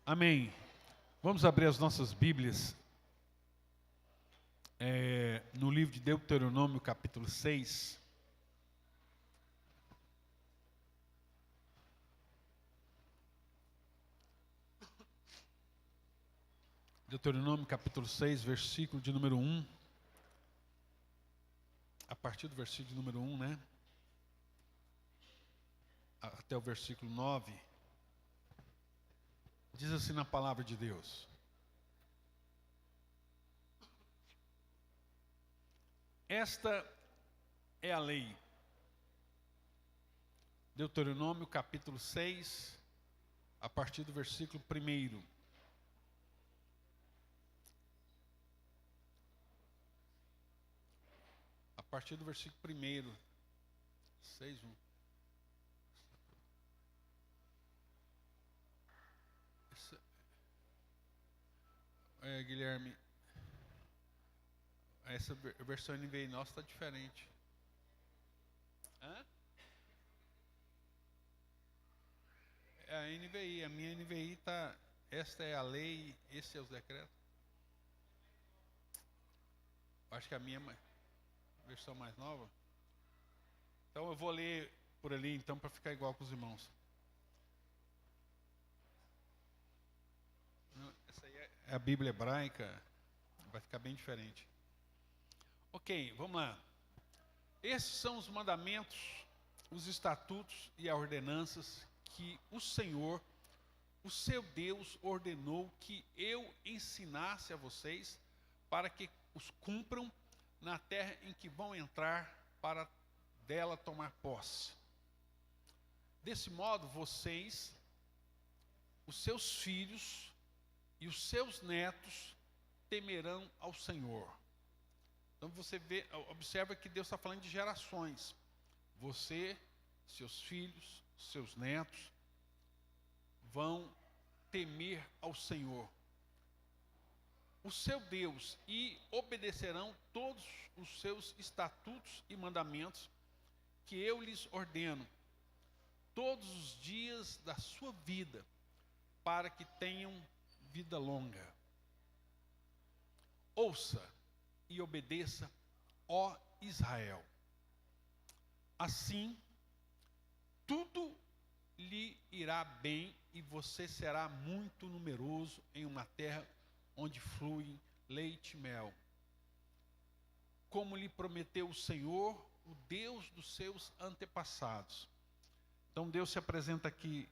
Amém. Vamos abrir as nossas Bíblias no livro de Deuteronômio, capítulo 6. Deuteronômio, capítulo 6, versículo de número 1. A partir do versículo de número 1, né? Até o versículo 9. Diz assim na palavra de Deus: Esta é a lei. Deuteronômio, capítulo 6, a partir do versículo 1. A partir do versículo 1, 6, 1. Guilherme, essa versão NVI nossa está diferente. Hã? É a NVI, a minha NVI está. Esta é a lei, esse é os decretos. Acho que a minha versão mais nova. Então eu vou ler por ali, então, para ficar igual com os irmãos. Essa aí é a Bíblia hebraica, vai ficar bem diferente. Ok, vamos lá. Esses são os mandamentos, os estatutos e as ordenanças que o Senhor, o seu Deus, ordenou que eu ensinasse a vocês para que os cumpram na terra em que vão entrar para dela tomar posse. Desse modo, vocês, os seus filhos e os seus netos temerão ao Senhor. Então você observa que Deus está falando de gerações. Você, seus filhos, seus netos vão temer ao Senhor, o seu Deus, e obedecerão todos os seus estatutos e mandamentos que eu lhes ordeno, todos os dias da sua vida, para que tenham vida longa. Ouça e obedeça, ó Israel. Assim, tudo lhe irá bem e você será muito numeroso em uma terra onde flui leite e mel. Como lhe prometeu o Senhor, o Deus dos seus antepassados. Então Deus se apresenta aqui,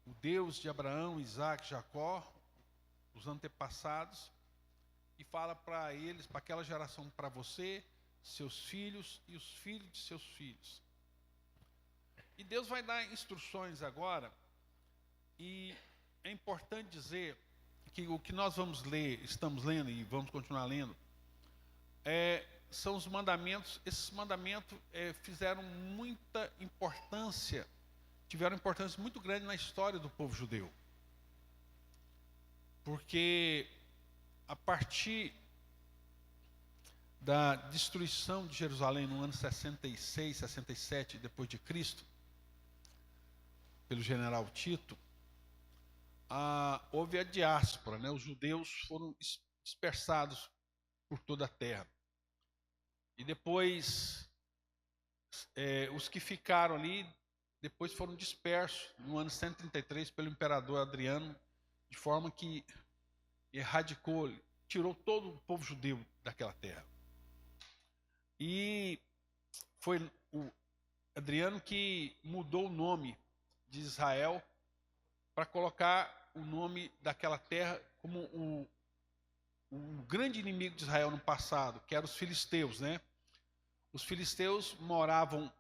o Deus de Abraão, Isaac, Jacó, os antepassados, e fala para eles, para aquela geração, para você, seus filhos e os filhos de seus filhos. E Deus vai dar instruções agora, e é importante dizer que o que nós vamos ler, estamos lendo e vamos continuar lendo, são os mandamentos. Esses mandamentos fizeram muita importância, tiveram importância muito grande na história do povo judeu. Porque a partir da destruição de Jerusalém no ano 66, 67 depois de Cristo, pelo general Tito, houve a diáspora, né? Os judeus foram dispersados por toda a terra. E depois, os que ficaram ali, depois foram dispersos no ano 133 pelo imperador Adriano, de forma que erradicou, tirou todo o povo judeu daquela terra. E foi o Adriano que mudou o nome de Israel para colocar o nome daquela terra como o grande inimigo de Israel no passado, que eram os filisteus, né? Os filisteus moravam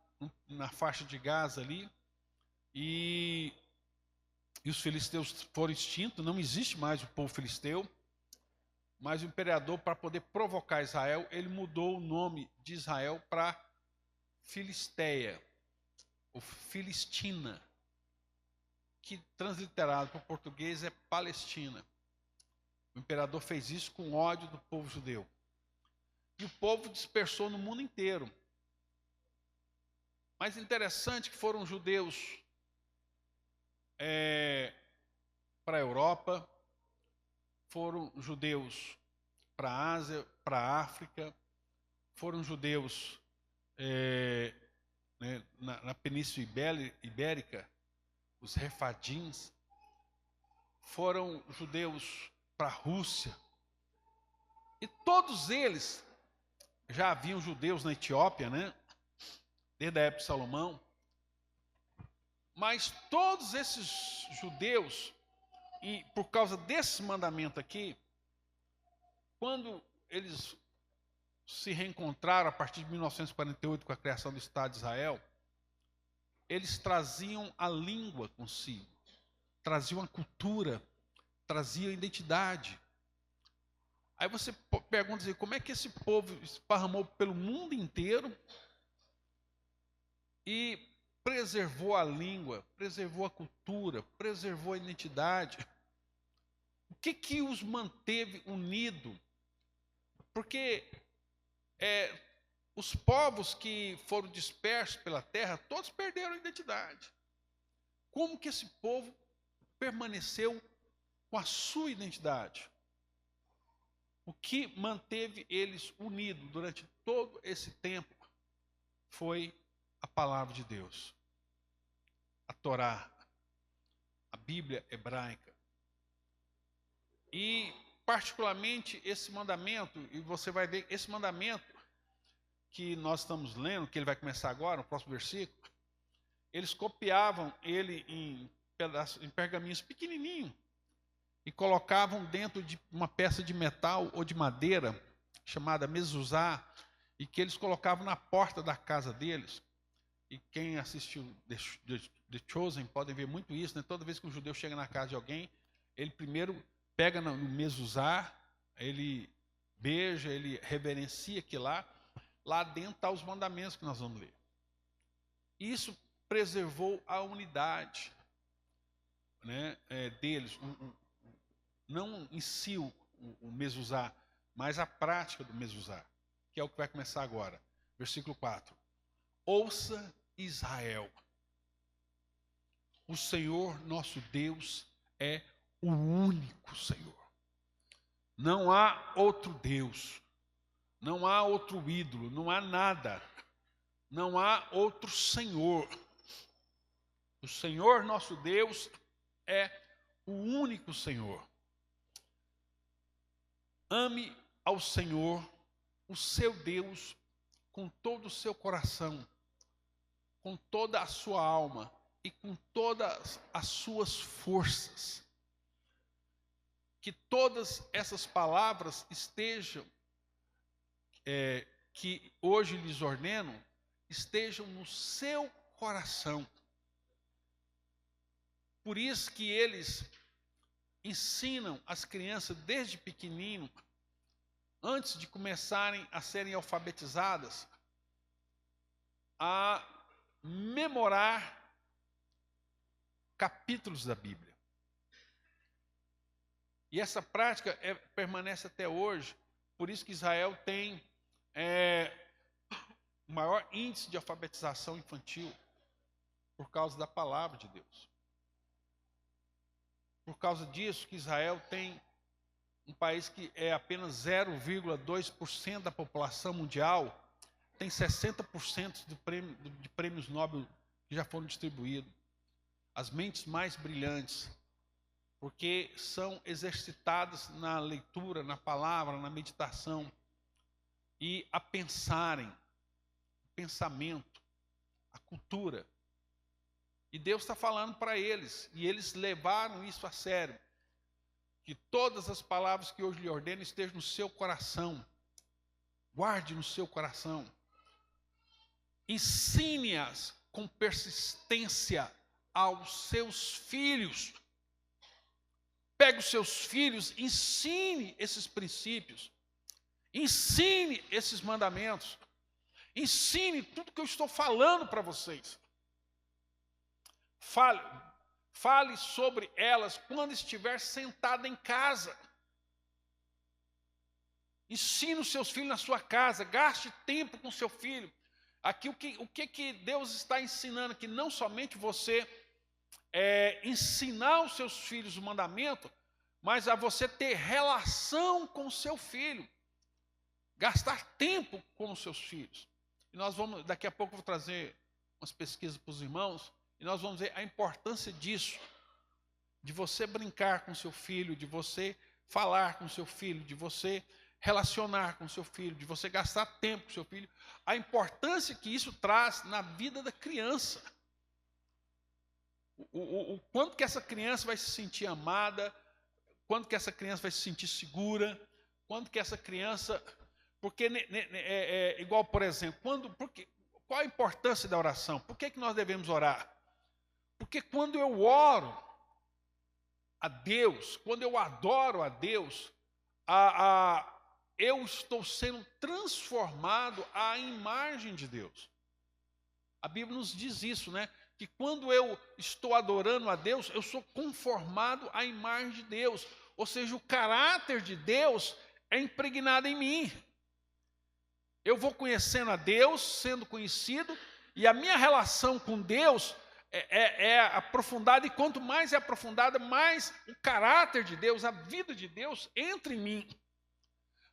na faixa de Gaza ali, e os filisteus foram extintos, não existe mais o povo filisteu, mas o imperador, para poder provocar Israel, ele mudou o nome de Israel para Filisteia, ou Filistina, que transliterado para o português é Palestina. O imperador fez isso com ódio do povo judeu. E o povo dispersou no mundo inteiro. Mas interessante que foram judeus para a Europa, foram judeus para a Ásia, para a África, foram judeus na Península Ibérica, os refadins, foram judeus para a Rússia, e todos eles, já haviam judeus na Etiópia, né? Desde a época de Salomão, mas todos esses judeus, e por causa desse mandamento aqui, quando eles se reencontraram a partir de 1948 com a criação do Estado de Israel, eles traziam a língua consigo, traziam a cultura, traziam a identidade. Aí você pergunta assim, como é que esse povo esparramou pelo mundo inteiro e preservou a língua, preservou a cultura, preservou a identidade? O que os manteve unidos? Porque os povos que foram dispersos pela terra, todos perderam a identidade. Como que esse povo permaneceu com a sua identidade? O que manteve eles unidos durante todo esse tempo foi a palavra de Deus, a Torá, a Bíblia hebraica. E particularmente esse mandamento, e você vai ver esse mandamento que nós estamos lendo, que ele vai começar agora, no próximo versículo, eles copiavam ele em pergaminhos pequenininhos e colocavam dentro de uma peça de metal ou de madeira, chamada mezuzá, e que eles colocavam na porta da casa deles. E quem assistiu The Chosen podem ver muito isso, né? Toda vez que um judeu chega na casa de alguém, ele primeiro pega no mezuzá, ele beija, ele reverencia aquilo lá dentro estão os mandamentos que nós vamos ler. Isso preservou a unidade, né, deles, não em si o mezuzá, mas a prática do mezuzá, que é o que vai começar agora. Versículo 4. Ouça Israel, o Senhor nosso Deus é o único Senhor. Não há outro Deus, não há outro ídolo, não há nada, não há outro Senhor. O Senhor nosso Deus é o único Senhor. Ame ao Senhor, o seu Deus, com todo o seu coração, com toda a sua alma e com todas as suas forças. Que todas essas palavras estejam, que hoje lhes ordeno, estejam no seu coração. Por isso que eles ensinam as crianças desde pequenino, antes de começarem a serem alfabetizadas, a memorar capítulos da Bíblia. E essa prática permanece até hoje. Por isso que Israel tem o maior índice de alfabetização infantil, por causa da palavra de Deus. Por causa disso que Israel tem um país que é apenas 0,2% da população mundial, tem 60% de prêmios Nobel que já foram distribuídos. As mentes mais brilhantes, porque são exercitadas na leitura, na palavra, na meditação, e a pensarem, o pensamento, a cultura. E Deus está falando para eles, e eles levaram isso a sério. Que todas as palavras que hoje lhe ordeno estejam no seu coração. Guarde no seu coração. Ensine-as com persistência aos seus filhos. Pegue os seus filhos, ensine esses princípios. Ensine esses mandamentos. Ensine tudo que eu estou falando para vocês. Fale sobre elas quando estiver sentado em casa. Ensine os seus filhos na sua casa. Gaste tempo com seu filho. Aqui o que Deus está ensinando? Que não somente você ensinar os seus filhos o mandamento, mas a você ter relação com o seu filho, gastar tempo com os seus filhos. E nós vamos, daqui a pouco eu vou trazer umas pesquisas para os irmãos, e nós vamos ver a importância disso, de você brincar com o seu filho, de você falar com o seu filho, de você relacionar com o seu filho, de você gastar tempo com o seu filho, a importância que isso traz na vida da criança. O quanto que essa criança vai se sentir amada, quanto que essa criança vai se sentir segura, quanto que essa criança... Porque, igual, por exemplo, qual a importância da oração? Por que nós devemos orar? Porque quando eu oro a Deus, quando eu adoro a Deus, eu estou sendo transformado à imagem de Deus. A Bíblia nos diz isso, né? Que quando eu estou adorando a Deus, eu sou conformado à imagem de Deus. Ou seja, o caráter de Deus é impregnado em mim. Eu vou conhecendo a Deus, sendo conhecido, e a minha relação com Deus é aprofundada, e quanto mais é aprofundada, mais o caráter de Deus, a vida de Deus entra em mim.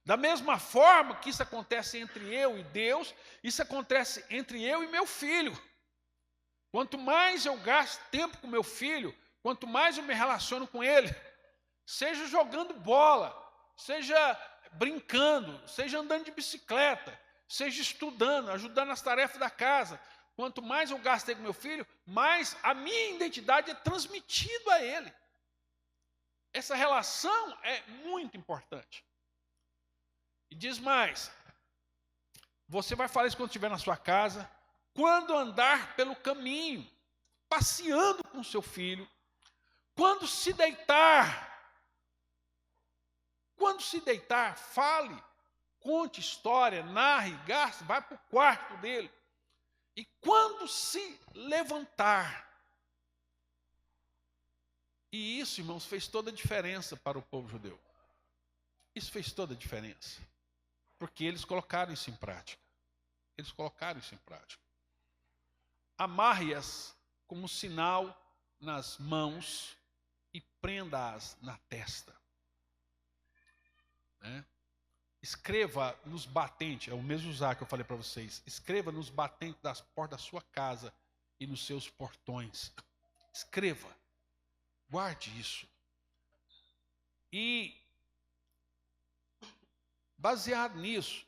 Da mesma forma que isso acontece entre eu e Deus, isso acontece entre eu e meu filho. Quanto mais eu gasto tempo com meu filho, quanto mais eu me relaciono com ele, seja jogando bola, seja brincando, seja andando de bicicleta, seja estudando, ajudando nas tarefas da casa, quanto mais eu gasto com meu filho, mais a minha identidade é transmitida a ele. Essa relação é muito importante. E diz mais, você vai falar isso quando estiver na sua casa, quando andar pelo caminho, passeando com seu filho, quando se deitar, fale, conte história, narre, gaste, vai para o quarto dele. E quando se levantar, e isso, irmãos, fez toda a diferença para o povo judeu. Isso fez toda a diferença, porque eles colocaram isso em prática. Amarre-as como sinal nas mãos e prenda-as na testa. Escreva nos batentes, é o mesmo usar que eu falei para vocês, escreva nos batentes das portas da sua casa e nos seus portões. Escreva, guarde isso. E, baseado nisso,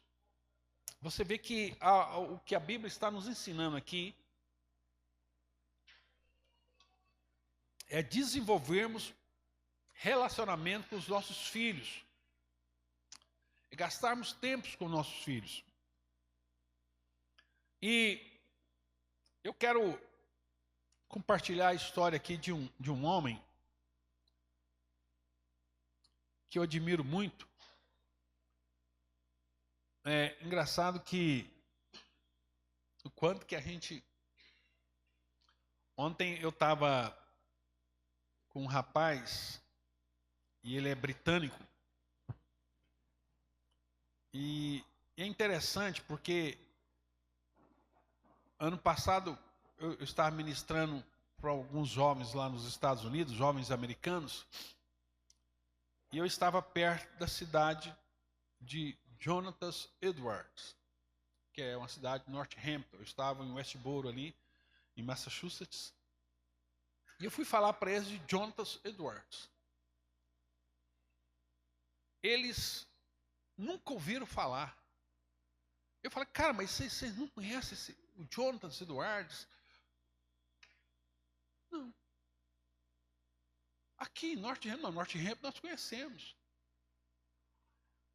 você vê que o que a Bíblia está nos ensinando aqui é desenvolvermos relacionamento com os nossos filhos. É gastarmos tempos com nossos filhos. E eu quero compartilhar a história aqui de um homem que eu admiro muito. É engraçado que o quanto que a gente... Ontem eu estava com um rapaz, e ele é britânico, e é interessante porque ano passado eu estava ministrando para alguns jovens lá nos Estados Unidos, jovens americanos, e eu estava perto da cidade de Jonathan Edwards, que é uma cidade de Northampton. Eu estava em Westboro ali, em Massachusetts, e eu fui falar para eles de Jonathan Edwards. Eles nunca ouviram falar. Eu falei, cara, mas vocês não conhecem o Jonathan Edwards? Não. Aqui em Northampton nós conhecemos.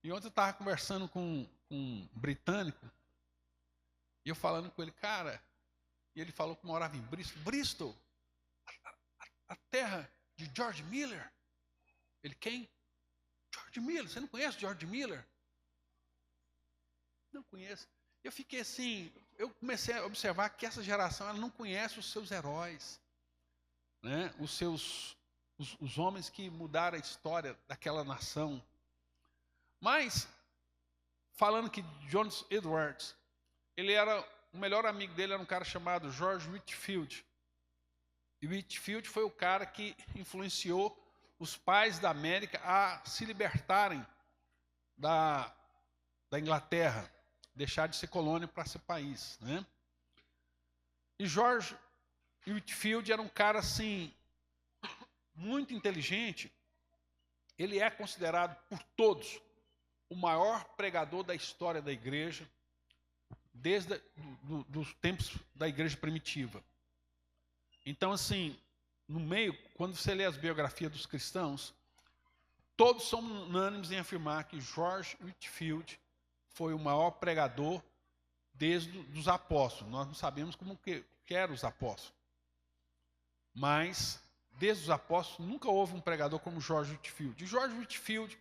E ontem eu estava conversando com um britânico, e eu falando com ele, cara, e ele falou que morava em Bristol, a terra de George Miller. Ele, quem? George Miller, você não conhece George Miller? Não conheço. Eu fiquei assim, eu comecei a observar que essa geração ela não conhece os seus heróis, né? Os homens que mudaram a história daquela nação. Mas, falando que Jonathan Edwards, o melhor amigo dele era um cara chamado George Whitefield. E Whitefield foi o cara que influenciou os pais da América a se libertarem da Inglaterra, deixar de ser colônia para ser país, né? E George Whitefield era um cara assim muito inteligente. Ele é considerado por todos o maior pregador da história da igreja, desde dos tempos da igreja primitiva. Então, assim, no meio, quando você lê as biografias dos cristãos, todos são unânimes em afirmar que George Whitefield foi o maior pregador desde os apóstolos. Nós não sabemos como que eram os apóstolos. Mas, desde os apóstolos, nunca houve um pregador como George Whitefield. E George Whitefield,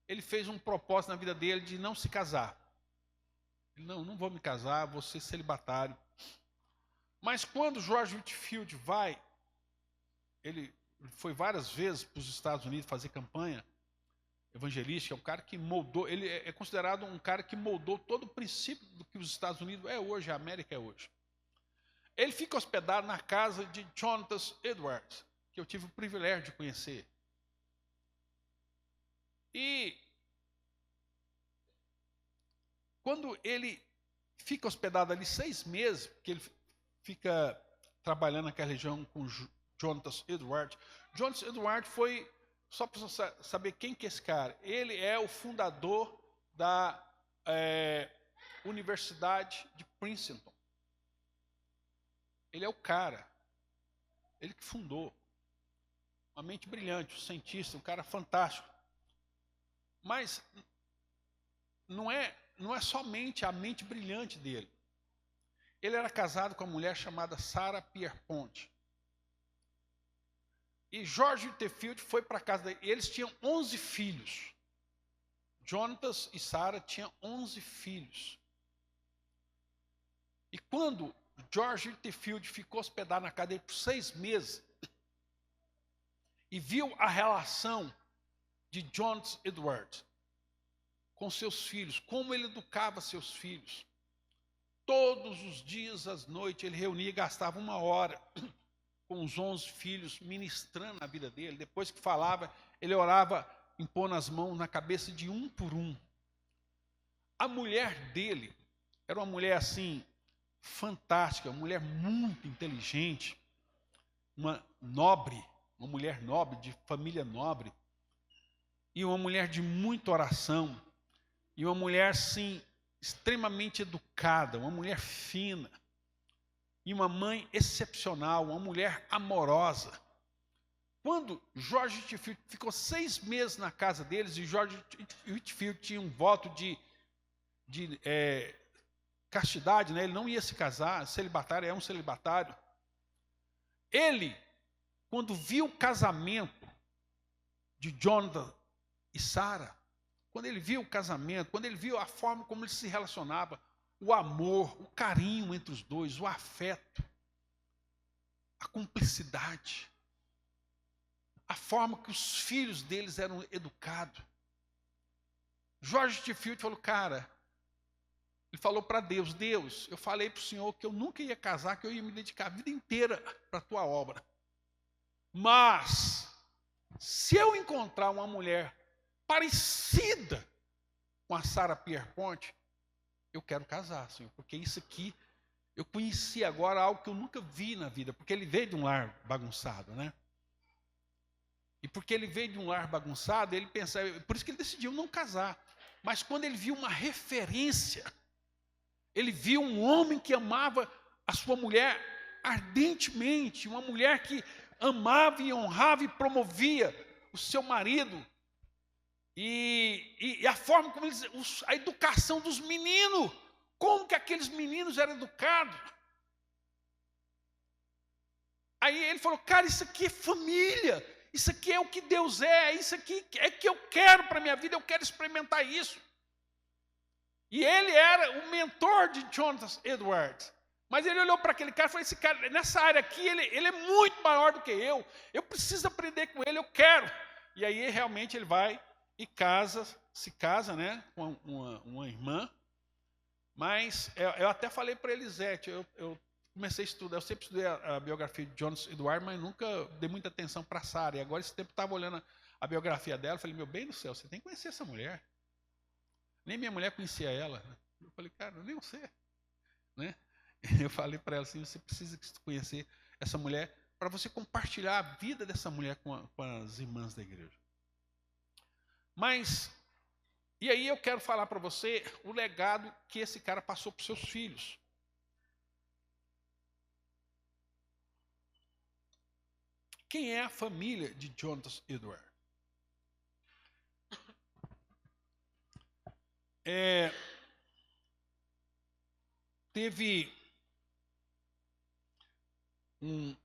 ele fez um propósito na vida dele de não se casar. Ele, não vou me casar, vou ser celibatário. Mas quando George Whitefield ele foi várias vezes para os Estados Unidos fazer campanha evangelística, é um cara que moldou, ele é considerado um cara que moldou todo o princípio do que os Estados Unidos é hoje, a América é hoje. Ele fica hospedado na casa de Jonathan Edwards, que eu tive o privilégio de conhecer. E quando ele fica hospedado ali 6 meses, porque ele fica trabalhando naquela região com Jonathan Edwards. Jonathan Edwards foi, só para você saber quem que é esse cara, ele é o fundador da Universidade de Princeton. Ele é o cara, ele que fundou. Uma mente brilhante, um cientista, um cara fantástico. Mas não é somente a mente brilhante dele. Ele era casado com uma mulher chamada Sarah Pierpont. E George Whitefield foi para a casa dele. Eles tinham 11 filhos. Jonathan e Sarah tinham 11 filhos. E quando George Whitefield ficou hospedado na casa dele por 6 meses e viu a relação de Jonathan Edwards com seus filhos, como ele educava seus filhos, todos os dias, às noites, ele reunia e gastava 1 hora com os 11 filhos, ministrando a vida dele. Depois que falava, ele orava, impondo as mãos na cabeça de um por um. A mulher dele era uma mulher assim, fantástica, uma mulher muito inteligente, uma mulher nobre, de família nobre, e uma mulher de muita oração, e uma mulher assim, extremamente educada, uma mulher fina, e uma mãe excepcional, uma mulher amorosa. Quando George Whitefield ficou 6 meses na casa deles, e George Whitefield tinha um voto de castidade, né? Ele não ia se casar, celibatário, é um celibatário. Ele, quando viu o casamento de Jonathan e Sarah, quando ele viu o casamento, quando ele viu a forma como eles se relacionavam, o amor, o carinho entre os dois, o afeto, a cumplicidade, a forma que os filhos deles eram educados. George Whitefield falou, cara, ele falou para Deus, Deus, eu falei para o Senhor que eu nunca ia casar, que eu ia me dedicar a vida inteira para a tua obra. Mas, se eu encontrar uma mulher parecida com a Sarah Pierpont, eu quero casar, Senhor, porque isso aqui, eu conheci agora algo que eu nunca vi na vida, porque ele veio de um lar bagunçado, né? E porque ele veio de um lar bagunçado, ele pensava, por isso que ele decidiu não casar. Mas quando ele viu uma referência, ele viu um homem que amava a sua mulher ardentemente, uma mulher que amava e honrava e promovia o seu marido, e a forma como a educação dos meninos, como que aqueles meninos eram educados. Aí ele falou, cara, isso aqui é família, isso aqui é o que Deus é, isso aqui é que eu quero para a minha vida, eu quero experimentar isso. E ele era o mentor de Jonathan Edwards. Mas ele olhou para aquele cara e falou, esse cara, nessa área aqui, ele é muito maior do que eu preciso aprender com ele, eu quero. E aí realmente ele vai e se casa, né, com uma irmã. Mas eu até falei para Elisete, eu comecei a estudar. Eu sempre estudei a biografia de Jonathan Edwards, mas nunca dei muita atenção para a Sara. E agora, esse tempo, estava olhando a biografia dela. Falei, meu bem do céu, você tem que conhecer essa mulher. Nem minha mulher conhecia ela. Eu falei, cara, nem você. Né? Eu falei para ela assim, você precisa conhecer essa mulher para você compartilhar a vida dessa mulher com as irmãs da igreja. Mas, e aí eu quero falar para você o legado que esse cara passou para os seus filhos. Quem é a família de Jonathan Edwards? Teve um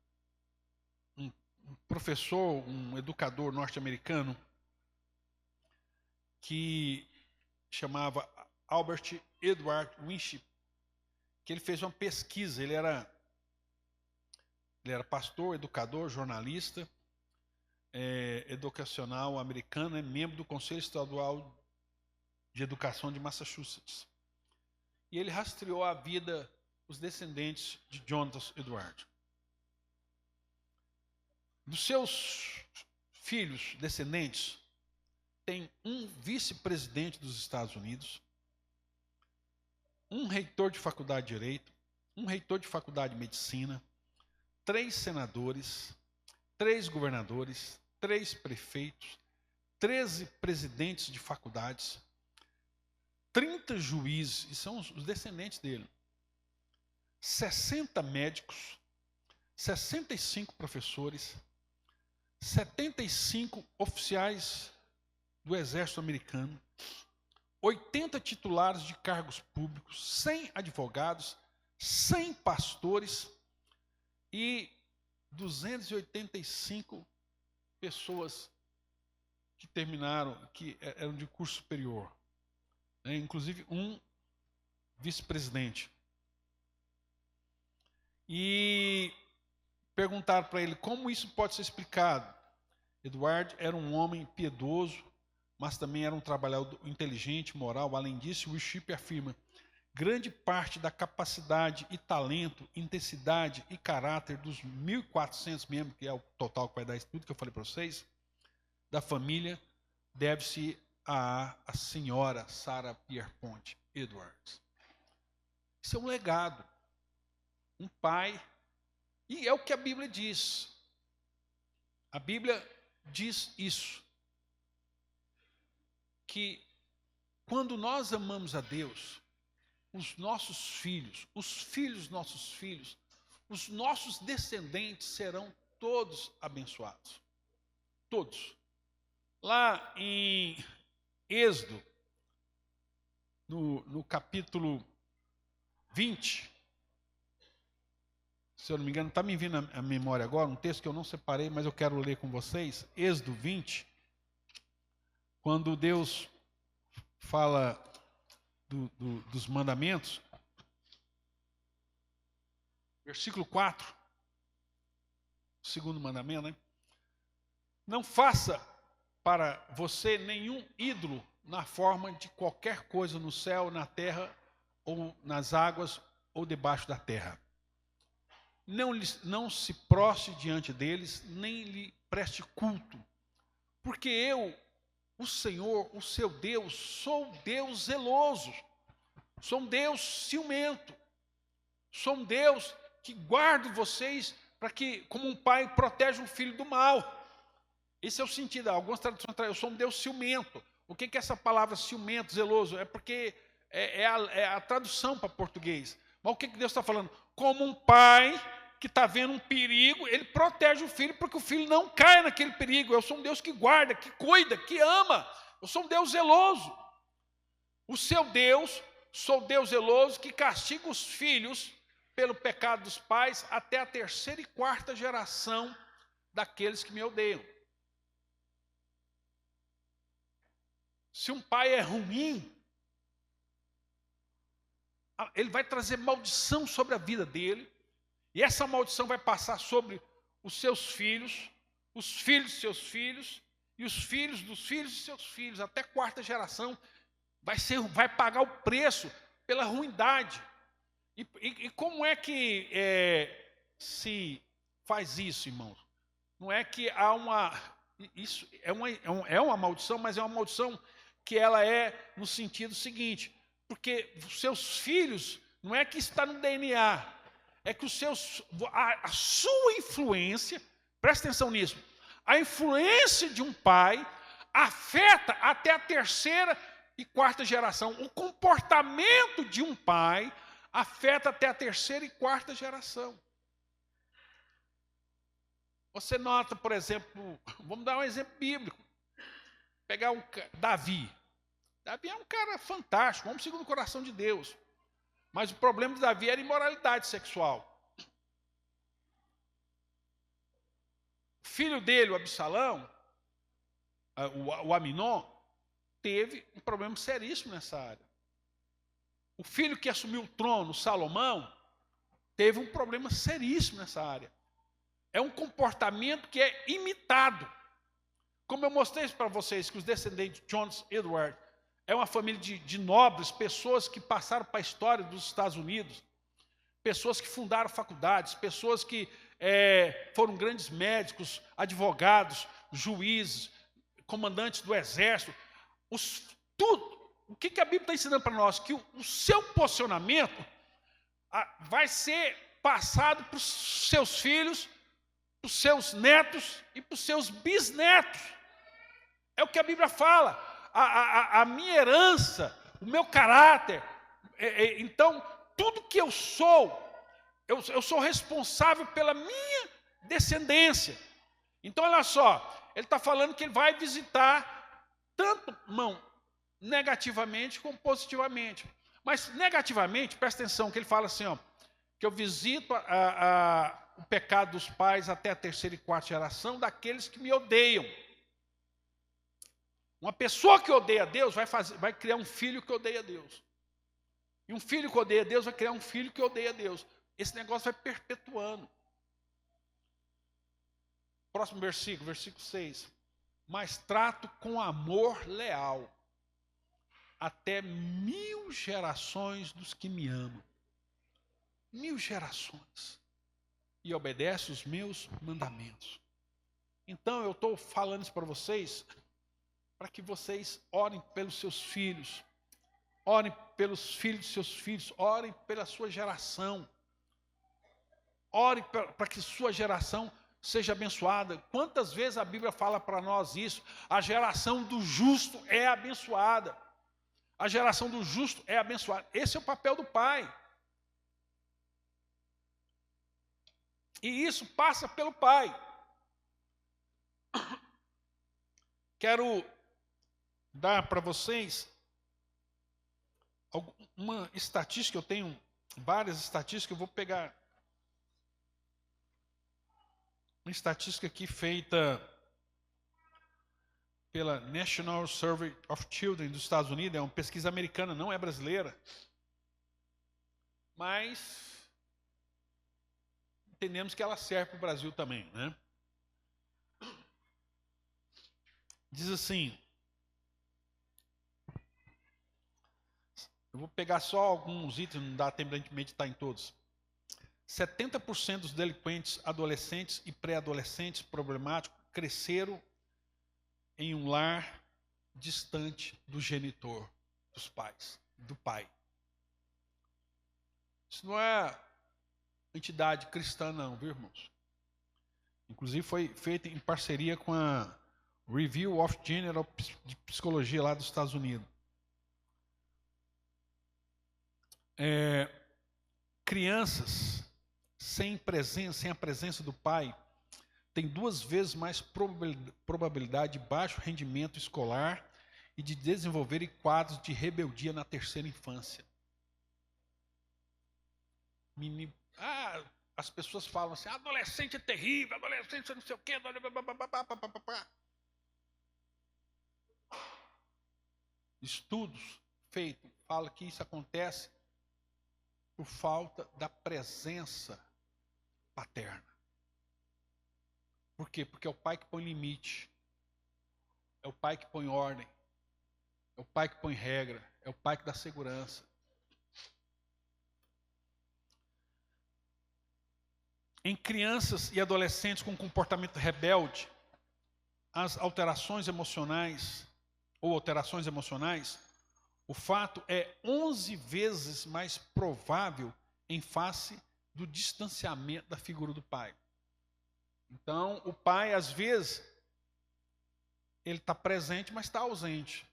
professor, um educador norte-americano, que chamava Albert Edward Winship, que ele fez uma pesquisa. Ele era pastor, educador, jornalista, educacional americano, membro do Conselho Estadual de Educação de Massachusetts. E ele rastreou a vida dos descendentes de Jonathan Edwards. Dos seus filhos descendentes, tem um vice-presidente dos Estados Unidos, um reitor de faculdade de Direito, um reitor de faculdade de Medicina, 3 senadores, 3 governadores, 3 prefeitos, 13 presidentes de faculdades, 30 juízes, e são os descendentes dele, 60 médicos, 65 professores, 75 oficiais do exército americano, 80 titulares de cargos públicos, 100 advogados, 100 pastores e 285 pessoas que terminaram, que eram de curso superior, né? Inclusive um vice-presidente. E perguntaram para ele como isso pode ser explicado. Edward era um homem piedoso, mas também era um trabalhador inteligente, moral. Além disso, Winship afirma: grande parte da capacidade e talento, intensidade e caráter dos 1.400 membros, que é o total que vai dar isso tudo que eu falei para vocês, da família, deve-se à senhora Sarah Pierpont Edwards. Isso é um legado. Um pai. E é o que a Bíblia diz. A Bíblia diz isso. Que quando nós amamos a Deus, os nossos filhos, os filhos dos nossos filhos, os nossos descendentes serão todos abençoados. Todos. Lá em Êxodo, no capítulo 20, se eu não me engano, está me vindo à memória agora, um texto que eu não separei, mas eu quero ler com vocês, Êxodo 20, quando Deus fala dos mandamentos, versículo 4, segundo mandamento, né? Não faça para você nenhum ídolo na forma de qualquer coisa no céu, na terra, ou nas águas, ou debaixo da terra. Não se prostre diante deles, nem lhe preste culto, porque eu, o Senhor, o seu Deus, sou Deus zeloso, sou um Deus ciumento, sou um Deus que guardo vocês para que, como um pai, protege um filho do mal. Esse é o sentido. Algumas traduções trazem, eu sou um Deus ciumento. O que é essa palavra ciumento, zeloso? É porque é a tradução para português. Mas o que Deus está falando? Como um pai que está vendo um perigo, ele protege o filho para que o filho não caia naquele perigo. Eu sou um Deus que guarda, que cuida, que ama. Eu sou um Deus zeloso. O seu Deus, sou Deus zeloso que castiga os filhos pelo pecado dos pais até a 3ª e 4ª geração daqueles que me odeiam. Se um pai é ruim, ele vai trazer maldição sobre a vida dele, e essa maldição vai passar sobre os seus filhos, os filhos de seus filhos, e os filhos dos filhos de seus filhos, até 4ª geração, vai pagar o preço pela ruindade. E como é que se faz isso, irmãos? Não é que há uma... Isso é uma maldição, mas é uma maldição que ela é no sentido seguinte. Porque os seus filhos, não é que está no DNA, é que a sua influência, presta atenção nisso, a influência de um pai afeta até a terceira e quarta geração. O comportamento de um pai afeta até a terceira e quarta geração. Você nota, por exemplo, vamos dar um exemplo bíblico. Pegar Davi. Davi é um cara fantástico, homem segundo o coração de Deus. Mas o problema de Davi era imoralidade sexual. O filho dele, o Absalão, o Aminon, teve um problema seríssimo nessa área. O filho que assumiu o trono, Salomão, teve um problema seríssimo nessa área. É um comportamento que é imitado. Como eu mostrei para vocês, que os descendentes de John Edward é uma família de nobres, pessoas que passaram para a história dos Estados Unidos, pessoas que fundaram faculdades, pessoas que foram grandes médicos, advogados, juízes, comandantes do exército. Tudo. O que a Bíblia está ensinando para nós? Que o seu posicionamento vai ser passado para os seus filhos, para os seus netos e para os seus bisnetos. É o que a Bíblia fala. A minha herança, o meu caráter. Então, tudo que eu sou responsável pela minha descendência. Então, olha só, ele está falando que ele vai visitar tanto, irmão, negativamente como positivamente. Mas negativamente, presta atenção, que ele fala assim, ó, que eu visito o pecado dos pais até a terceira e quarta geração daqueles que me odeiam. Uma pessoa que odeia a Deus vai criar um filho que odeia a Deus. E um filho que odeia a Deus vai criar um filho que odeia a Deus. Esse negócio vai perpetuando. Próximo versículo, versículo 6. Mas trato com amor leal até 1000 gerações dos que me amam. 1000 gerações. E obedece os meus mandamentos. Então eu estou falando isso para vocês, para que vocês orem pelos seus filhos, orem pelos filhos de seus filhos, orem pela sua geração. Ore para que sua geração seja abençoada. Quantas vezes a Bíblia fala para nós isso? A geração do justo é abençoada. A geração do justo é abençoada. Esse é o papel do pai. E isso passa pelo pai. Quero dar para vocês uma estatística. Eu tenho várias estatísticas. Eu vou pegar uma estatística aqui feita pela National Survey of Children dos Estados Unidos. É uma pesquisa americana, não é brasileira. Mas entendemos que ela serve para o Brasil também, né? Diz assim, eu vou pegar só alguns itens, não dá tempo de meditar em todos. 70% dos delinquentes adolescentes e pré-adolescentes problemáticos cresceram em um lar distante do genitor, dos pais, do pai. Isso não é entidade cristã não, viu, irmãos? Inclusive foi feita em parceria com a Review of General de Psicologia lá dos Estados Unidos. Crianças sem a presença do pai têm 2 vezes mais probabilidade de baixo rendimento escolar e de desenvolverem quadros de rebeldia na terceira infância. As pessoas falam assim, adolescente é terrível, adolescente é não sei o quê. Estudos feitos falam que isso acontece por falta da presença paterna. Por quê? Porque é o pai que põe limite, é o pai que põe ordem, é o pai que põe regra, é o pai que dá segurança. Em crianças e adolescentes com comportamento rebelde, as alterações emocionais, o fato é 11 vezes mais provável em face do distanciamento da figura do pai. Então, o pai, às vezes, ele está presente, mas está ausente.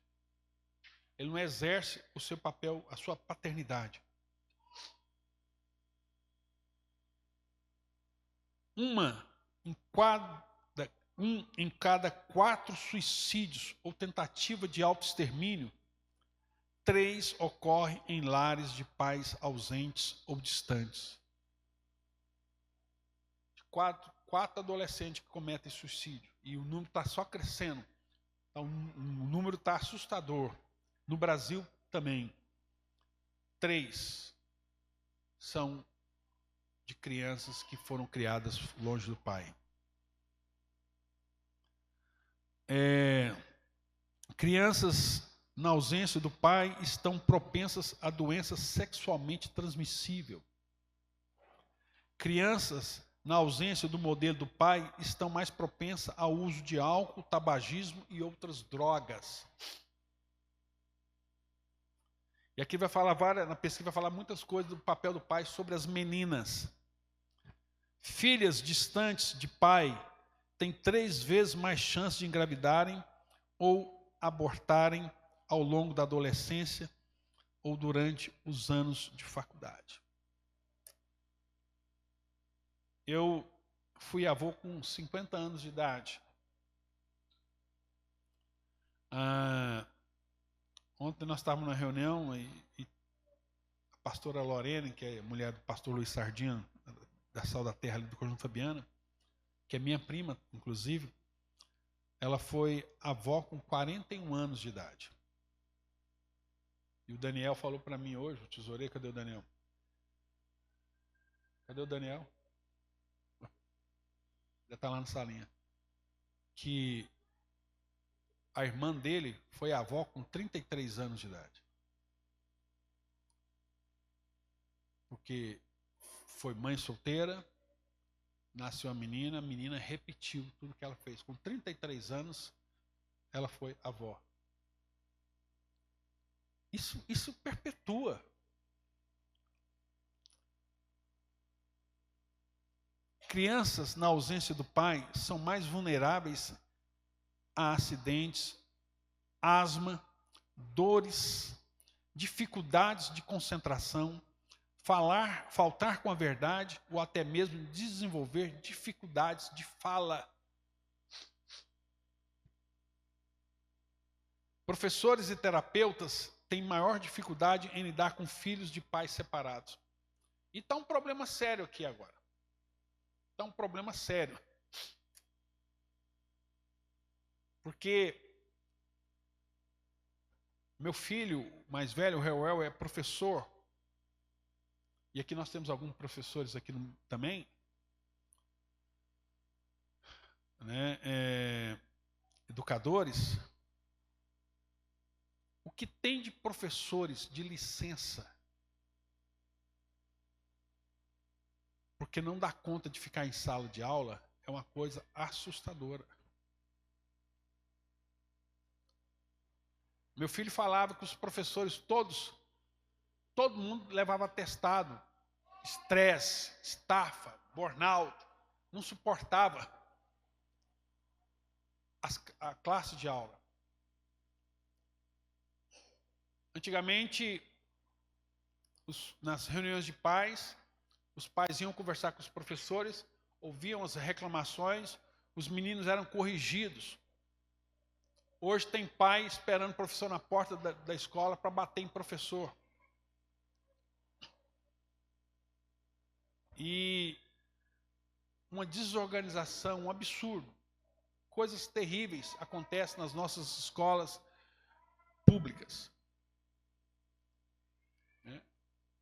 Ele não exerce o seu papel, a sua paternidade. Um em cada 4 suicídios ou tentativa de autoextermínio, 3 ocorre em lares de pais ausentes ou distantes. 4 adolescentes que cometem suicídio. E o número está só crescendo. Então, o número está assustador. No Brasil também. 3 são de crianças que foram criadas longe do pai. Crianças na ausência do pai estão propensas a doenças sexualmente transmissíveis. Crianças na ausência do modelo do pai estão mais propensas ao uso de álcool, tabagismo e outras drogas. E aqui vai falar na pesquisa vai falar muitas coisas do papel do pai sobre as meninas. Filhas distantes de pai têm 3 vezes mais chance de engravidarem ou abortarem ao longo da adolescência ou durante os anos de faculdade. Eu fui avô com 50 anos de idade. Ontem nós estávamos na reunião e a pastora Lorena, que é mulher do pastor Luiz Sardinha, da Sal da Terra ali do Conjunto Fabiana, que é minha prima, inclusive, ela foi avó com 41 anos de idade. E o Daniel falou para mim hoje, o tesoureiro, cadê o Daniel? Cadê o Daniel? Já está lá na salinha. Que a irmã dele foi avó com 33 anos de idade. Porque foi mãe solteira, nasceu a menina repetiu tudo que ela fez. Com 33 anos, ela foi avó. Isso perpetua. Crianças na ausência do pai são mais vulneráveis a acidentes, asma, dores, dificuldades de concentração, faltar com a verdade ou até mesmo desenvolver dificuldades de fala. Professores e terapeutas têm maior dificuldade em lidar com filhos de pais separados. E está um problema sério aqui agora. Está um problema sério. Porque meu filho mais velho, o Reuel, é professor. E aqui nós temos alguns professores aqui também. Né, educadores. O que tem de professores de licença? Porque não dá conta de ficar em sala de aula é uma coisa assustadora. Meu filho falava que os professores todo mundo levava atestado, estresse, estafa, burnout, não suportava a classe de aula. Antigamente, nas reuniões de pais, os pais iam conversar com os professores, ouviam as reclamações, os meninos eram corrigidos. Hoje tem pai esperando o professor na porta da escola para bater em professor. E uma desorganização, um absurdo. Coisas terríveis acontecem nas nossas escolas públicas.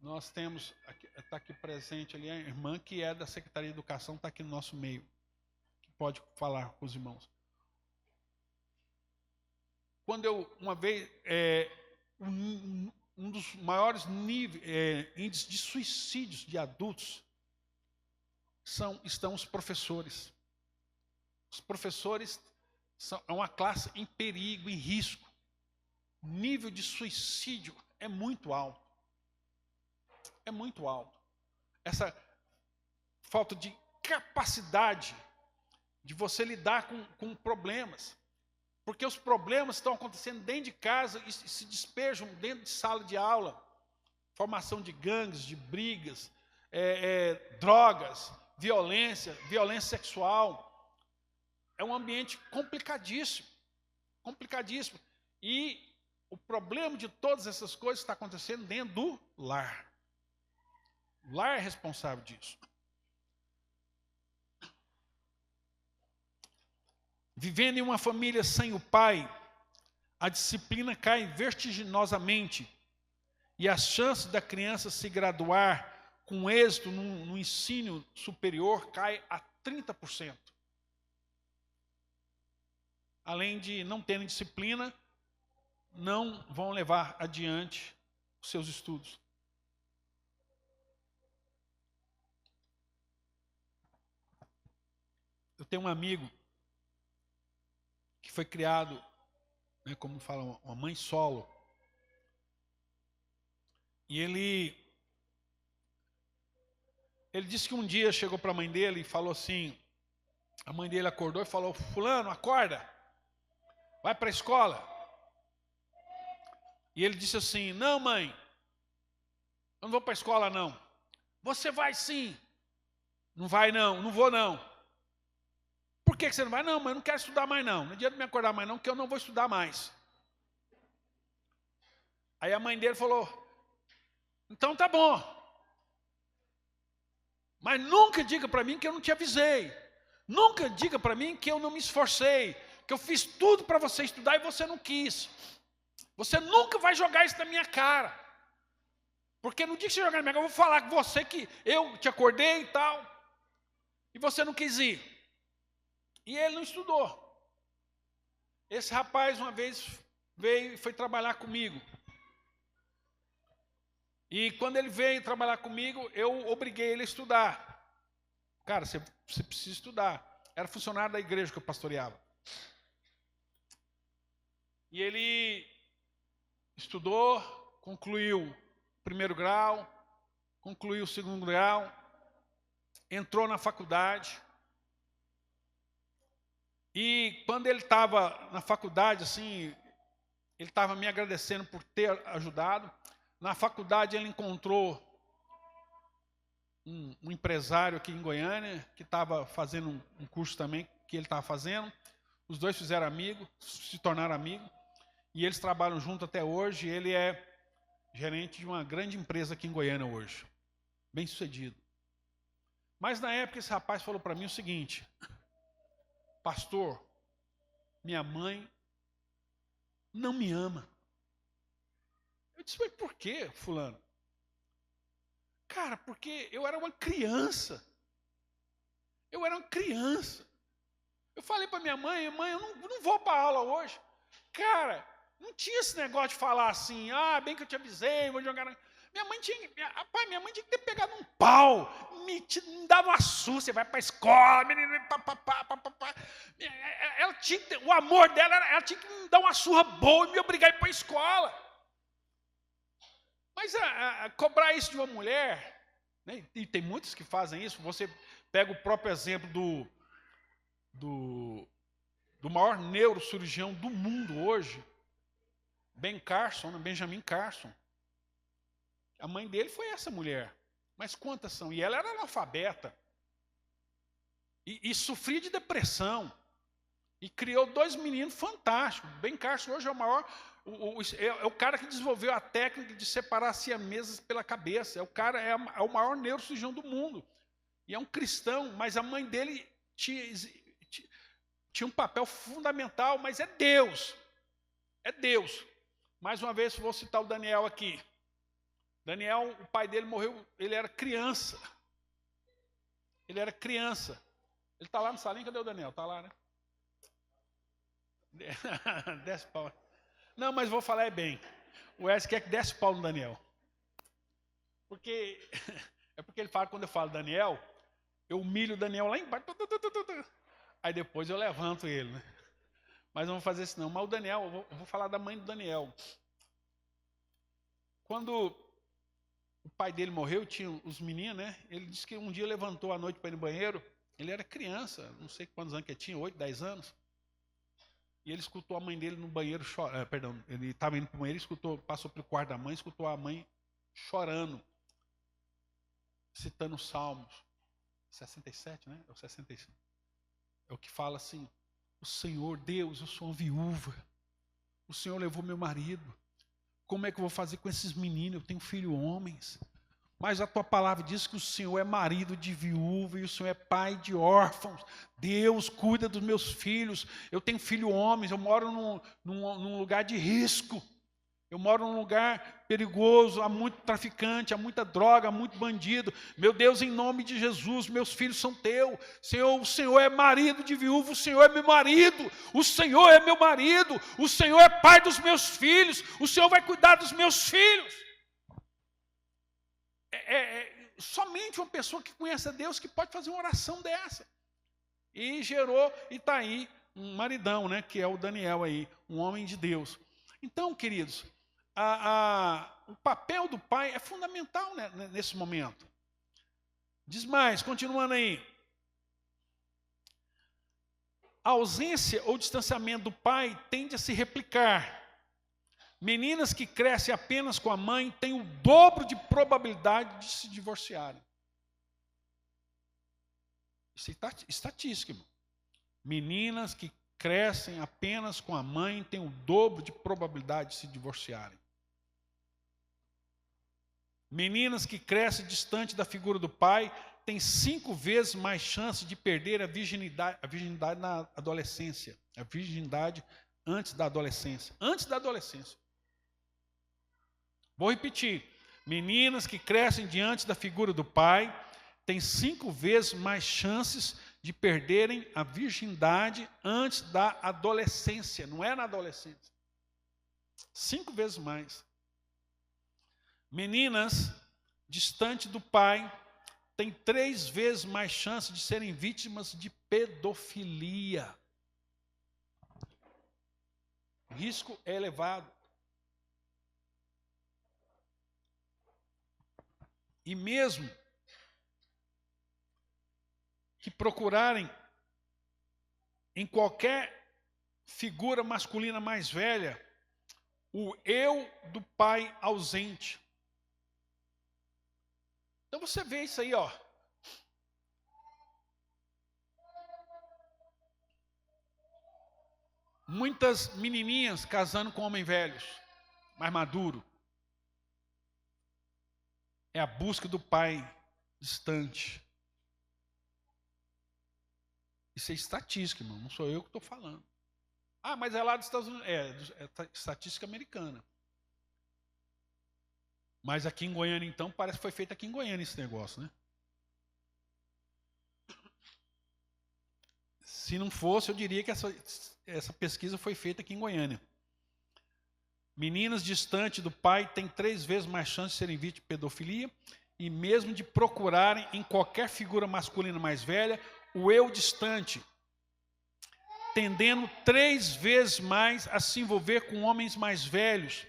Nós temos, está aqui presente ali a irmã que é da Secretaria de Educação, está aqui no nosso meio, que pode falar com os irmãos. Quando uma vez, um dos maiores índices de suicídios de adultos estão os professores. Os professores é uma classe em perigo, em risco. O nível de suicídio é muito alto. É muito alto. Essa falta de capacidade de você lidar com problemas. Porque os problemas estão acontecendo dentro de casa e se despejam dentro de sala de aula. Formação de gangues, de brigas, drogas, violência sexual. É um ambiente complicadíssimo. Complicadíssimo. E o problema de todas essas coisas está acontecendo dentro do lar. O lar é responsável disso. Vivendo em uma família sem o pai, a disciplina cai vertiginosamente e as chances da criança se graduar com êxito no ensino superior cai a 30%. Além de não terem disciplina, não vão levar adiante os seus estudos. Eu tenho um amigo que foi criado, né, como fala, uma mãe solo. E ele disse que um dia chegou para a mãe dele e falou assim, a mãe dele acordou e falou, fulano, acorda, vai para a escola. E ele disse assim, não mãe, eu não vou para a escola não. Você vai sim. Não vai não, não vou não. Por que você não vai? Não, mas eu não quero estudar mais não. Não adianta me acordar mais não, que eu não vou estudar mais. Aí a mãe dele falou, então tá bom. Mas nunca diga para mim que eu não te avisei. Nunca diga para mim que eu não me esforcei. Que eu fiz tudo para você estudar e você não quis. Você nunca vai jogar isso na minha cara. Porque no dia que você jogar na minha cara, eu vou falar com você que eu te acordei e tal. E você não quis ir. E ele não estudou. Esse rapaz uma vez veio e foi trabalhar comigo. E quando ele veio trabalhar comigo, eu obriguei ele a estudar. Cara, você precisa estudar. Era funcionário da igreja que eu pastoreava. E ele estudou, concluiu o primeiro grau, concluiu o segundo grau, entrou na faculdade. E quando ele estava na faculdade, assim, ele estava me agradecendo por ter ajudado. Na faculdade ele encontrou um empresário aqui em Goiânia, que estava fazendo um curso também, que ele estava fazendo. Os dois fizeram amigo, se tornaram amigos. E eles trabalham junto até hoje. Ele é gerente de uma grande empresa aqui em Goiânia hoje. Bem sucedido. Mas na época esse rapaz falou para mim o seguinte: pastor, minha mãe não me ama. Eu disse, mas por quê, fulano? Cara, porque eu era uma criança. Eu era uma criança. Eu falei para minha mãe, eu não vou para aula hoje. Cara, não tinha esse negócio de falar assim, bem que eu te avisei, vou jogar na... Minha mãe tinha que ter pegado um pau, me dava uma surra, você vai para a escola, menino, ela tinha que ter, o amor dela, ela tinha que me dar uma surra boa e me obrigar a ir para a escola. Mas cobrar isso de uma mulher, né, e tem muitos que fazem isso, você pega o próprio exemplo do maior neurocirurgião do mundo hoje, Benjamin Carson. A mãe dele foi essa mulher. Mas quantas são? E ela era analfabeta. E sofria de depressão. E criou 2 meninos fantásticos. Ben Carson hoje é o maior... É o cara que desenvolveu a técnica de separar siamesas pela cabeça. É o maior neurocirurgião do mundo. E é um cristão, mas a mãe dele tinha um papel fundamental, mas é Deus. É Deus. Mais uma vez, vou citar o Daniel aqui. Daniel, o pai dele morreu, ele era criança. Ele era criança. Ele está lá no salinho, cadê o Daniel? Está lá, né? Desce pau. Não, mas vou falar bem. O Wesley quer que desce pau no Daniel. Porque ele fala, quando eu falo Daniel, eu humilho o Daniel lá embaixo. Aí depois eu levanto ele, né? Mas não vou fazer isso não. Mas o Daniel, eu vou falar da mãe do Daniel. Quando o pai dele morreu, tinha os meninos, né? Ele disse que um dia levantou à noite para ir no banheiro. Ele era criança, não sei quantos anos que ele tinha, 8, 10 anos. E ele escutou a mãe dele no banheiro chorar. Perdão, ele estava indo para o banheiro, escutou, passou pelo quarto da mãe, escutou a mãe chorando, citando os Salmos 67, né? Ou 65. É o que fala assim: o Senhor, Deus, eu sou uma viúva. O Senhor levou meu marido. Como é que eu vou fazer com esses meninos? Eu tenho filhos homens. Mas a tua palavra diz que o Senhor é marido de viúva e o Senhor é pai de órfãos. Deus cuida dos meus filhos. Eu tenho filhos homens, eu moro num lugar de risco. Eu moro num lugar perigoso, há muito traficante, há muita droga, há muito bandido. Meu Deus, em nome de Jesus, meus filhos são teus. Senhor, o Senhor é marido de viúva, o Senhor é meu marido. O Senhor é meu marido, o Senhor é pai dos meus filhos. O Senhor vai cuidar dos meus filhos. Somente uma pessoa que conhece a Deus que pode fazer uma oração dessa. E gerou, e está aí um maridão, né, que é o Daniel aí, um homem de Deus. Então, queridos, o papel do pai é fundamental, né, nesse momento. Diz mais, continuando aí. A ausência ou distanciamento do pai tende a se replicar. Meninas que crescem apenas com a mãe têm o dobro de probabilidade de se divorciarem. Isso é estatística, irmão. Meninas que crescem apenas com a mãe têm o dobro de probabilidade de se divorciarem. Meninas que crescem distante da figura do pai têm 5 vezes mais chance de perder a virgindade na adolescência. A virgindade antes da adolescência. Antes da adolescência. Vou repetir. Meninas que crescem diante da figura do pai têm 5 vezes mais chances de perderem a virgindade antes da adolescência. Não é na adolescência. 5 vezes mais. Meninas distante do pai têm 3 vezes mais chance de serem vítimas de pedofilia. O risco é elevado. E mesmo que procurarem em qualquer figura masculina mais velha o eu do pai ausente. Então você vê isso aí, ó. Muitas menininhas casando com homens velhos, mais maduro. É a busca do pai distante. Isso é estatística, irmão. Não sou eu que estou falando. Ah, mas é lá dos Estados Unidos. É estatística americana. Mas aqui em Goiânia, então, parece que foi feito aqui em Goiânia esse negócio, né? Se não fosse, eu diria que essa pesquisa foi feita aqui em Goiânia. Meninas distantes do pai têm 3 vezes mais chance de serem vítimas de pedofilia e mesmo de procurarem em qualquer figura masculina mais velha o eu distante, tendendo 3 vezes mais a se envolver com homens mais velhos,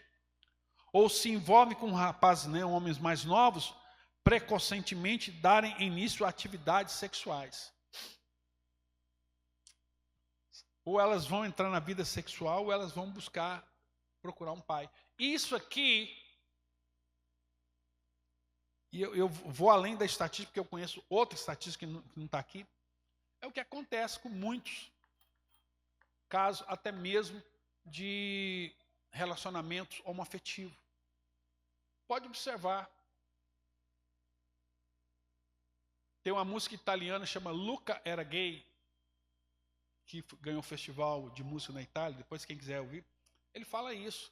ou se envolvem com rapazes, né, homens mais novos, precocemente darem início a atividades sexuais. Ou elas vão entrar na vida sexual, ou elas vão procurar um pai. Isso aqui, e eu vou além da estatística, porque eu conheço outra estatística que não está aqui, é o que acontece com muitos casos, até mesmo de relacionamentos homoafetivos. Pode observar. Tem uma música italiana chamada Luca Era Gay, que ganhou um festival de música na Itália, depois quem quiser ouvir, ele fala isso.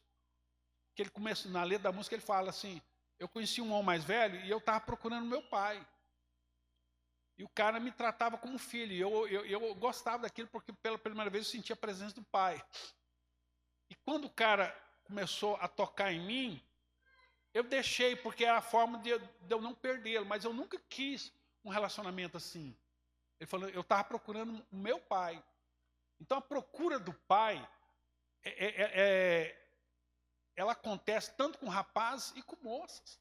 Que ele começa, na letra da música, ele fala assim: eu conheci um homem mais velho e eu estava procurando meu pai. E o cara me tratava como filho. E eu gostava daquilo porque pela primeira vez eu sentia a presença do pai. E quando o cara começou a tocar em mim, eu deixei, porque era a forma de eu não perdê-lo. Mas eu nunca quis um relacionamento assim. Ele falou, eu estava procurando o meu pai. Então a procura do pai, ela acontece tanto com rapazes e com moças.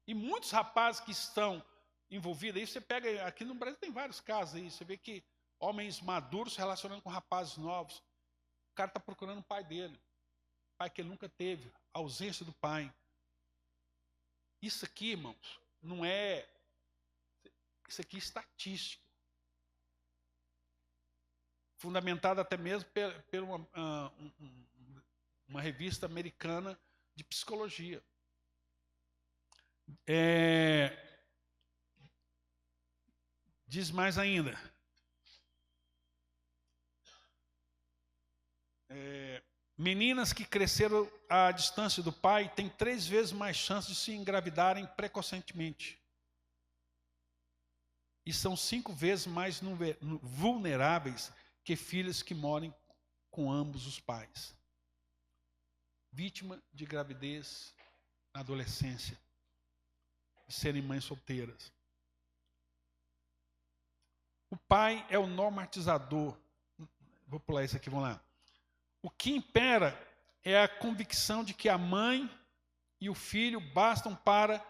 E muitos rapazes que estão envolvidos, aí você pega, aqui no Brasil tem vários casos aí, você vê que homens maduros se relacionando com rapazes novos. O cara está procurando o pai dele. Pai que ele nunca teve, a ausência do pai. Isso aqui, irmãos, não é... Isso aqui é estatística. Fundamentada até mesmo por uma revista americana de psicologia. Diz mais ainda. Meninas que cresceram à distância do pai têm 3 vezes mais chance de se engravidarem precocemente. E são 5 vezes mais vulneráveis que filhas que morem com ambos os pais. Vítima de gravidez na adolescência. De serem mães solteiras. O pai é o normatizador. Vou pular isso aqui, vamos lá. O que impera é a convicção de que a mãe e o filho bastam para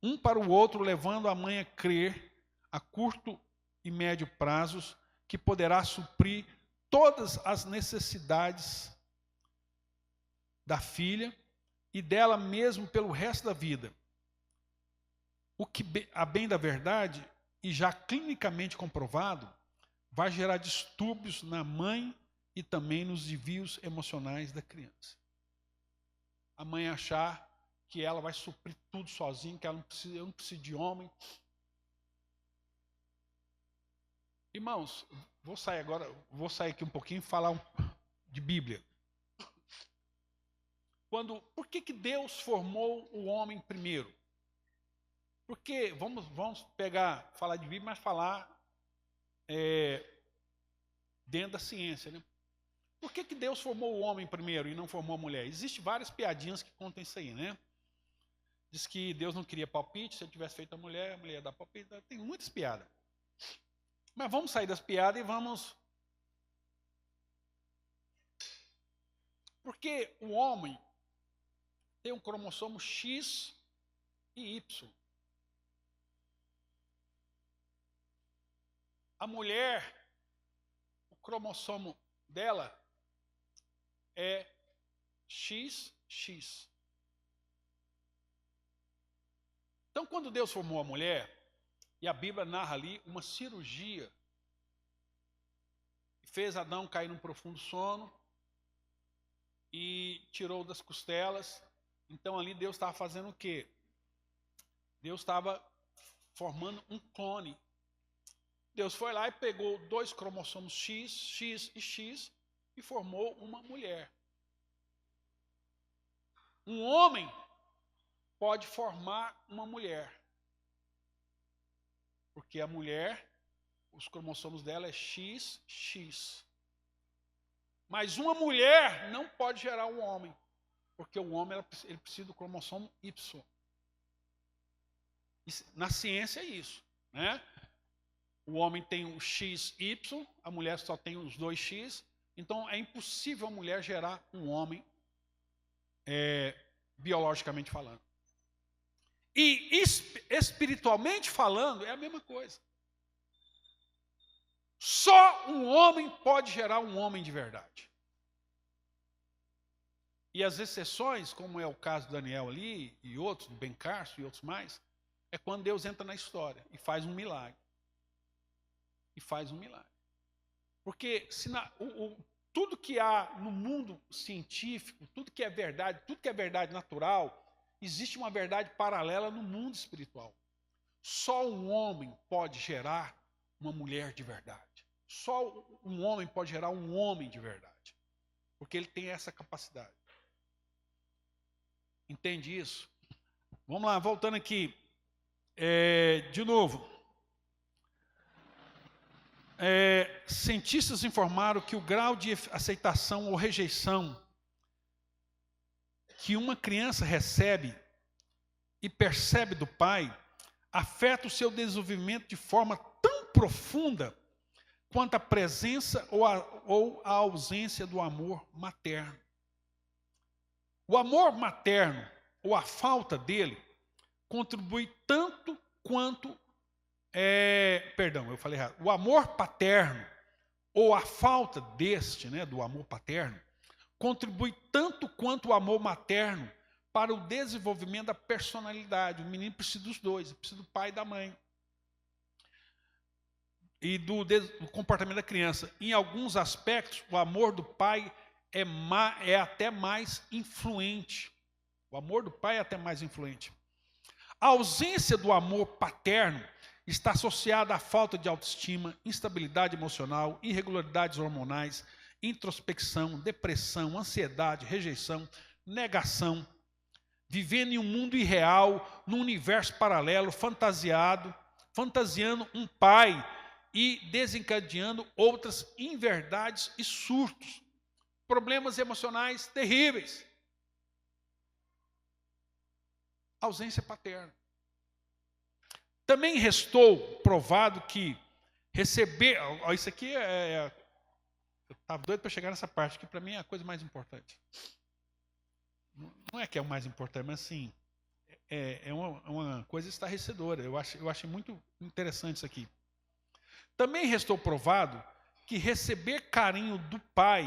o outro, levando a mãe a crer, a curto e médio prazos, que poderá suprir todas as necessidades da filha e dela mesmo pelo resto da vida. O que, a bem da verdade, e já clinicamente comprovado, vai gerar distúrbios na mãe e também nos desvios emocionais da criança. A mãe achar que ela vai suprir tudo sozinha, que ela eu não preciso de homem. Irmãos, vou sair aqui um pouquinho e falar de Bíblia. Por que Deus formou o homem primeiro? Porque, vamos falar de Bíblia, mas falar dentro da ciência, né? Por que Deus formou o homem primeiro e não formou a mulher? Existem várias piadinhas que contam isso aí, né? Diz que Deus não queria palpite, se ele tivesse feito a mulher ia dar palpite. Tem muitas piadas. Mas vamos sair das piadas e vamos... Porque o homem tem um cromossomo X e Y. A mulher, o cromossomo dela é XX. Então, quando Deus formou a mulher, e a Bíblia narra ali uma cirurgia, fez Adão cair num profundo sono e tirou das costelas. Então, ali Deus estava fazendo o quê? Deus estava formando um clone. Deus foi lá e pegou 2 cromossomos X, X e X e formou uma mulher. Um homem pode formar uma mulher. Porque a mulher, os cromossomos dela é XX. Mas uma mulher não pode gerar um homem. Porque o homem ele precisa do cromossomo Y. Na ciência é isso, né? O homem tem o XY, a mulher só tem os 2X. Então é impossível a mulher gerar um homem, biologicamente falando. E espiritualmente falando, é a mesma coisa. Só um homem pode gerar um homem de verdade. E as exceções, como é o caso do Daniel ali, e outros, do Ben Carson e outros mais, é quando Deus entra na história e faz um milagre. Porque tudo que há no mundo científico, tudo que é verdade natural, existe uma verdade paralela no mundo espiritual. Só um homem pode gerar uma mulher de verdade. Só um homem pode gerar um homem de verdade. Porque ele tem essa capacidade. Entende isso? Vamos lá, voltando aqui. De novo. Cientistas informaram que o grau de aceitação ou rejeição que uma criança recebe e percebe do pai afeta o seu desenvolvimento de forma tão profunda quanto a presença ou a ausência do amor materno. O amor materno, ou a falta dele, contribui tanto quanto... perdão, eu falei errado. O amor paterno, ou a falta deste, né, do amor paterno, contribui tanto quanto o amor materno para o desenvolvimento da personalidade. O menino precisa dos dois, precisa do pai e da mãe. E do comportamento da criança. Em alguns aspectos, o amor do pai é até mais influente. O amor do pai é até mais influente. A ausência do amor paterno está associada à falta de autoestima, instabilidade emocional, irregularidades hormonais, introspecção, depressão, ansiedade, rejeição, negação, vivendo em um mundo irreal, num universo paralelo, fantasiando um pai e desencadeando outras inverdades e surtos, problemas emocionais terríveis. Ausência paterna. Também restou provado que receber... Isso aqui eu estava doido para chegar nessa parte, que para mim é a coisa mais importante. Não é que é o mais importante, mas assim, é uma coisa estarrecedora. Eu achei muito interessante isso aqui. Também restou provado que receber carinho do pai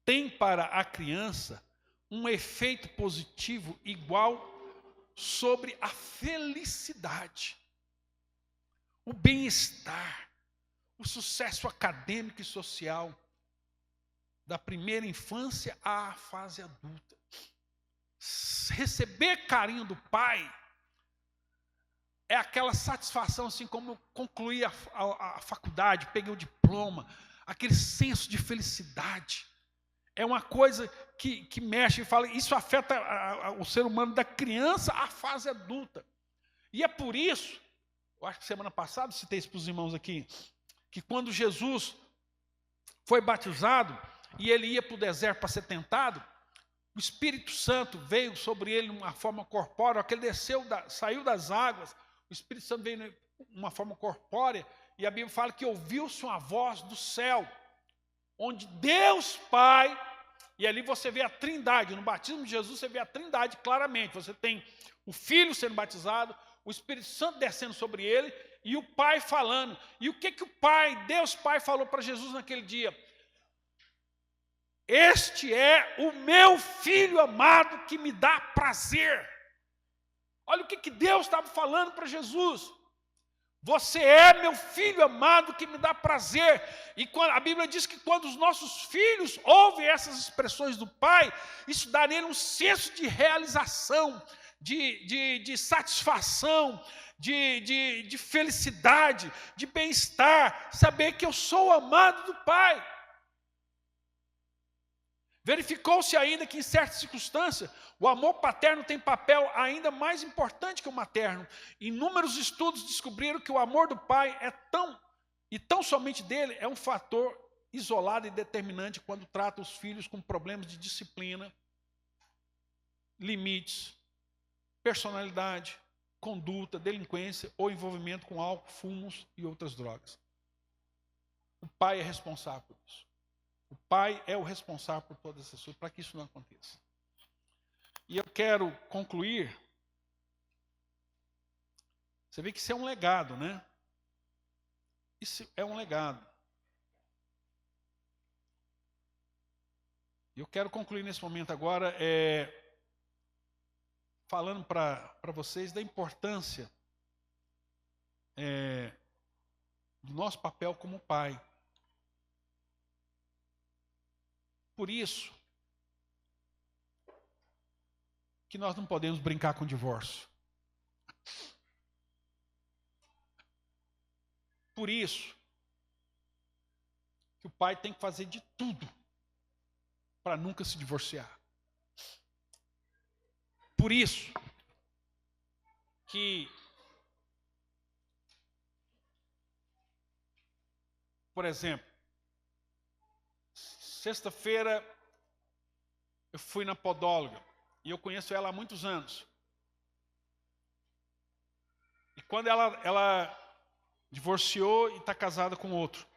tem para a criança um efeito positivo igual sobre a felicidade, o bem-estar, o sucesso acadêmico e social da primeira infância à fase adulta. Receber carinho do pai é aquela satisfação, assim como eu concluí a faculdade, peguei o diploma, aquele senso de felicidade. É uma coisa que mexe e fala, isso afeta o ser humano da criança à fase adulta. E é por isso, eu acho que semana passada citei isso para os irmãos aqui, que quando Jesus foi batizado e ele ia para o deserto para ser tentado, o Espírito Santo veio sobre ele de uma forma corpórea, que ele saiu das águas, o Espírito Santo veio de uma forma corpórea, e a Bíblia fala que ouviu-se uma voz do céu, onde Deus Pai, e ali você vê a trindade, no batismo de Jesus você vê a trindade claramente, você tem o Filho sendo batizado, o Espírito Santo descendo sobre ele, e o Pai falando. E o que o Pai, Deus Pai, falou para Jesus naquele dia? Este é o meu Filho amado que me dá prazer. Olha o que Deus estava falando para Jesus. Você é meu filho amado que me dá prazer. E a Bíblia diz que quando os nossos filhos ouvem essas expressões do Pai, isso dá nele um senso de realização, de satisfação, de felicidade, de bem-estar, saber que eu sou amado do Pai. Verificou-se ainda que, em certas circunstâncias, o amor paterno tem papel ainda mais importante que o materno. Inúmeros estudos descobriram que o amor do pai tão somente dele, é um fator isolado e determinante quando trata os filhos com problemas de disciplina, limites, personalidade, conduta, delinquência ou envolvimento com álcool, fumos e outras drogas. O pai é responsável por isso. O pai é o responsável por todas essas coisas, para que isso não aconteça. E eu quero concluir. Você vê que isso é um legado, né? Isso é um legado. E eu quero concluir nesse momento agora, falando para vocês da importância do nosso papel como pai. Por isso que nós não podemos brincar com o divórcio. Por isso que o pai tem que fazer de tudo para nunca se divorciar. Por isso que, por exemplo, sexta-feira eu fui na podóloga e eu conheço ela há muitos anos. E quando ela divorciou e está casada com outro.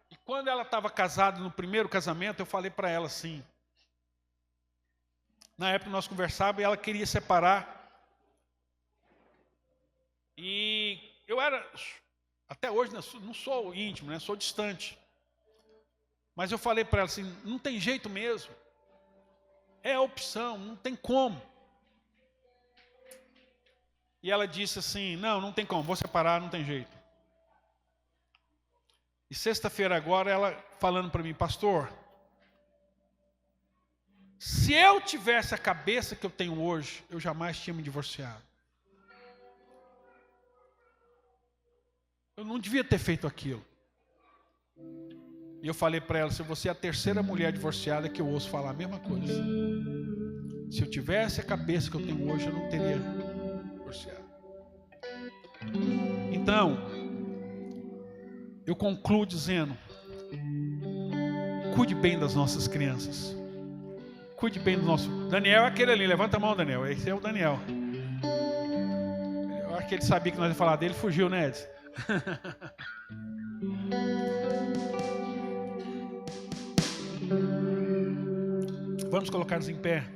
E quando ela estava casada no primeiro casamento, eu falei para ela assim. Na época nós conversávamos e ela queria separar. E eu era, até hoje, não sou íntimo, né? Sou distante. Mas eu falei para ela assim, não tem jeito mesmo. É a opção, não tem como. E ela disse assim, não tem como, vou separar, não tem jeito. E sexta-feira agora ela falando para mim, pastor, se eu tivesse a cabeça que eu tenho hoje, eu jamais tinha me divorciado. Eu não devia ter feito aquilo. E eu falei para ela, se você é a terceira mulher divorciada que eu ouço falar a mesma coisa. Se eu tivesse a cabeça que eu tenho hoje, eu não teria divorciado. Então, eu concluo dizendo, cuide bem das nossas crianças. Cuide bem do nosso... Daniel é aquele ali, levanta a mão, Daniel. Esse é o Daniel. Eu acho que ele sabia que nós ia falar dele, fugiu, né, Edson? Vamos colocar-nos em pé.